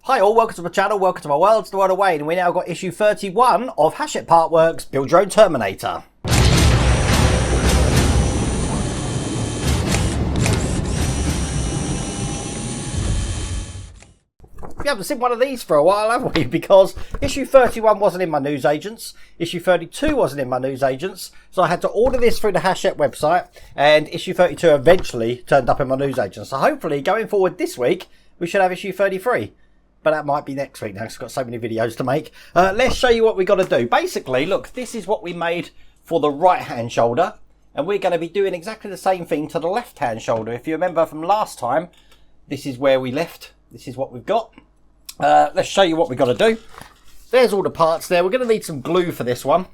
Hi all, welcome to my channel, welcome to my world, it's the world of Wayne, and we now got issue 31 of Hachette Partworks Build Your Own Terminator. We haven't seen one of these for a while, have we? Because issue 31 wasn't in my newsagents, issue 32 wasn't in my newsagents, so I had to order this through the Hachette website, and issue 32 eventually turned up in my newsagents. So hopefully, going forward this week, we should have issue 33. But that might be next week now, because I've got so many videos to make. Let's show you what we got to do. Basically, look, this is what we made for the right-hand shoulder. And we're going to be doing exactly the same thing to the left-hand shoulder. If you remember from last time, this is where we left. This is what we've got. Let's show you what we've got to do. There's all the parts there. We're going to need some glue for this one.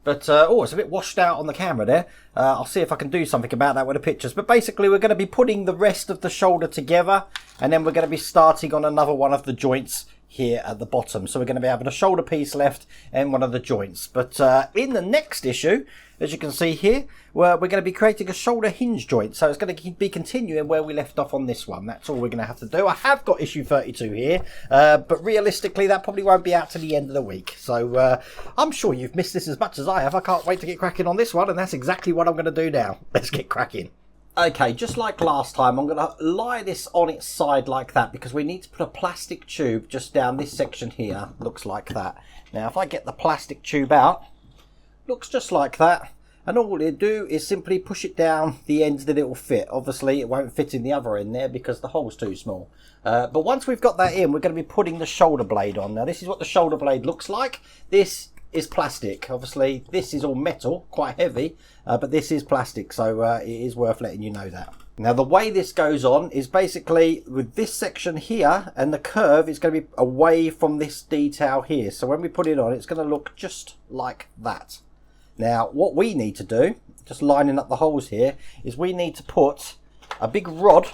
But, oh, it's a bit washed out on the camera there. I'll see if I can do something about that with the pictures. But basically, we're going to be putting the rest of the shoulder together. And then we're going to be starting on another one of the joints here at the bottom. So we're going to be having a shoulder piece left and one of the joints. But in the next issue, as you can see here, we're going to be creating a shoulder hinge joint. So it's going to be continuing where we left off on this one. That's all we're going to have to do. I have got issue 32 here, but realistically that probably won't be out to the end of the week. So I'm sure you've missed this as much as I have. I can't wait to get cracking on this one, and that's exactly what I'm going to do now. Let's get cracking. Okay, just like last time, I'm going to lie this on its side like that because we need to put a plastic tube just down this section here. Looks like that. Now, if I get the plastic tube out, looks just like that. And all you do is simply push it down the ends that it will fit. Obviously, it won't fit in the other end there because the hole's too small. But once we've got that in, we're going to be putting the shoulder blade on. Now, this is what the shoulder blade looks like. This is plastic. Obviously, this is all metal, quite heavy, but this is plastic, so it is worth letting you know that. Now, the way this goes on is basically with this section here, and the curve is going to be away from this detail here. So when we put it on, it's going to look just like that. Now, what we need to do, just lining up the holes here, is we need to put a big rod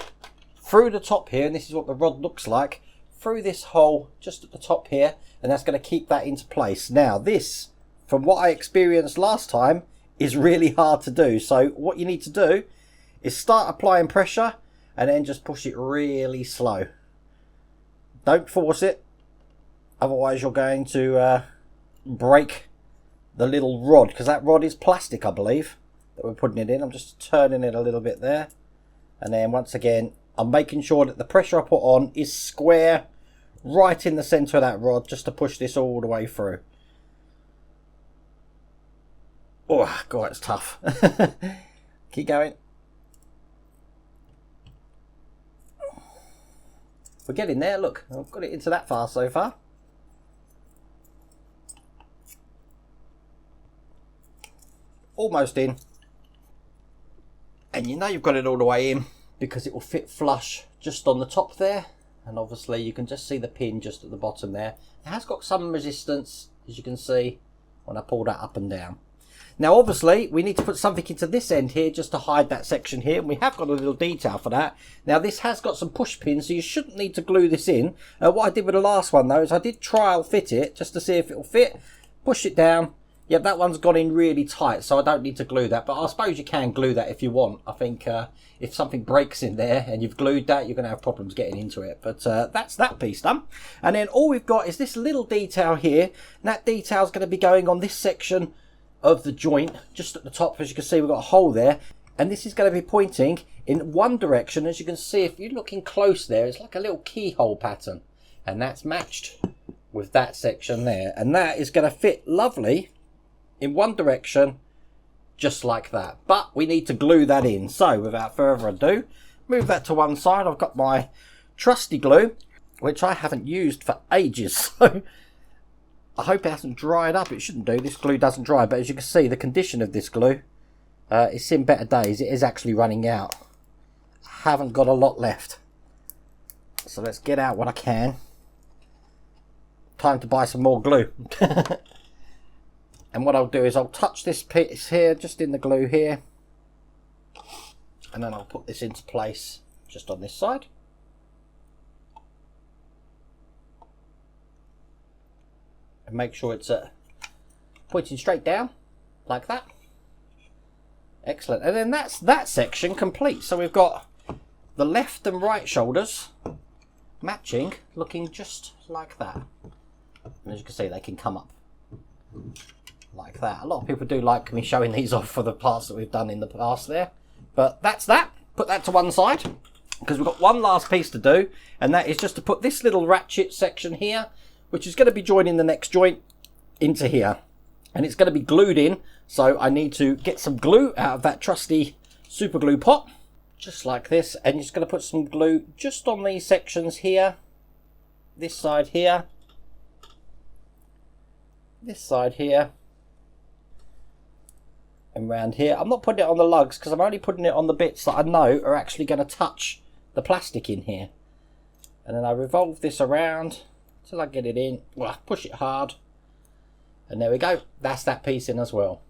through the top here, and this is what the rod looks like, through this hole just at the top here, and that's going to keep that into place. Now, this, from what I experienced last time, is really hard to do. So what you need to do is start applying pressure and then just push it really slow. Don't force it, otherwise you're going to break the little rod, because that rod is plastic, I believe, that we're putting it in. I'm just turning it a little bit there, and then once again I'm making sure that the pressure I put on is square right in the center of that rod, just to push this all the way through. Oh god, it's tough. Keep going. We're getting there. Look, I've got it into that far so far. Almost in, and you know you've got it all the way in because it will fit flush just on the top there, and obviously you can just see the pin just at the bottom there. It has got some resistance, as you can see when I pull that up and down. Now obviously we need to put something into this end here just to hide that section here, and we have got a little detail for that. Now this has got some push pins, so you shouldn't need to glue this in. What I did with the last one though is I did trial fit it just to see if it will fit. Push it down. Yeah, that one's gone in really tight, so I don't need to glue that. But I suppose you can glue that if you want. I think if something breaks in there and you've glued that, you're going to have problems getting into it. But that's that piece done. And then all we've got is this little detail here. And that detail's going to be going on this section of the joint, just at the top. As you can see, we've got a hole there. And this is going to be pointing in one direction. As you can see, if you're looking close there, it's like a little keyhole pattern. And that's matched with that section there. And that is going to fit lovely in one direction, just like that. But we need to glue that in. So without further ado, move that to one side. I've got my trusty glue, which I haven't used for ages, so I hope it hasn't dried up. It shouldn't do. This glue doesn't dry, but as you can see, the condition of this glue, it's in better days. It is actually running out. I haven't got a lot left, so let's get out what I can. Time to buy some more glue. And what I'll do is I'll touch this piece here, just in the glue here. And then I'll put this into place just on this side. And make sure it's pointing straight down, like that. Excellent. And then that's that section complete. So we've got the left and right shoulders matching, looking just like that. And as you can see, they can come up like that. A lot of people do like me showing these off for the parts that we've done in the past there. But that's that. Put that to one side, because we've got one last piece to do, and that is just to put this little ratchet section here, which is going to be joining the next joint into here. And it's going to be glued in, so I need to get some glue out of that trusty super glue pot, just like this. And you're just going to put some glue just on these sections here, this side here, this side here, and round here. I'm not putting it on the lugs because I'm only putting it on the bits that I know are actually going to touch the plastic in here. And then I revolve this around till I get it in. Well, push it hard. And there we go. That's that piece in as well.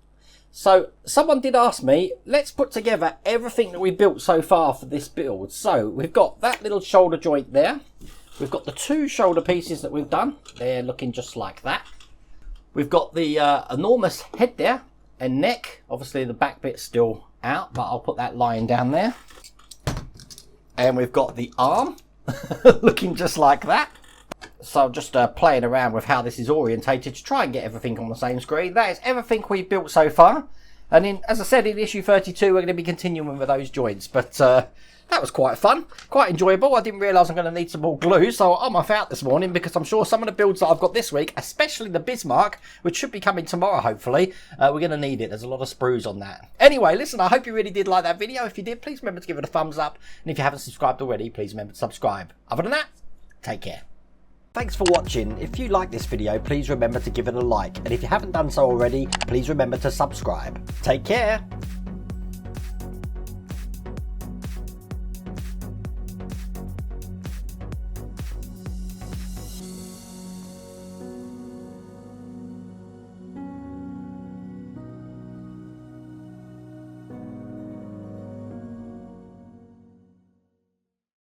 So someone did ask me, let's put together everything that we built so far for this build. So we've got that little shoulder joint there. We've got the two shoulder pieces that we've done. They're looking just like that. We've got the enormous head there and neck. Obviously the back bit's still out, but I'll put that lying down there. And we've got the arm looking just like that. So I'm just playing around with how this is orientated to try and get everything on the same screen. That is everything we've built so far. And in, as I said, in issue 32, we're going to be continuing with those joints. But that was quite fun, quite enjoyable. I didn't realise I'm going to need some more glue, so I'm off out this morning because I'm sure some of the builds that I've got this week, especially the Bismarck, which should be coming tomorrow, hopefully, we're going to need it. There's a lot of sprues on that. Anyway, listen, I hope you really did like that video. If you did, please remember to give it a thumbs up. And if you haven't subscribed already, please remember to subscribe. Other than that, take care. Thanks for watching. If you like this video, please remember to give it a like. And if you haven't done so already, please remember to subscribe. Take care.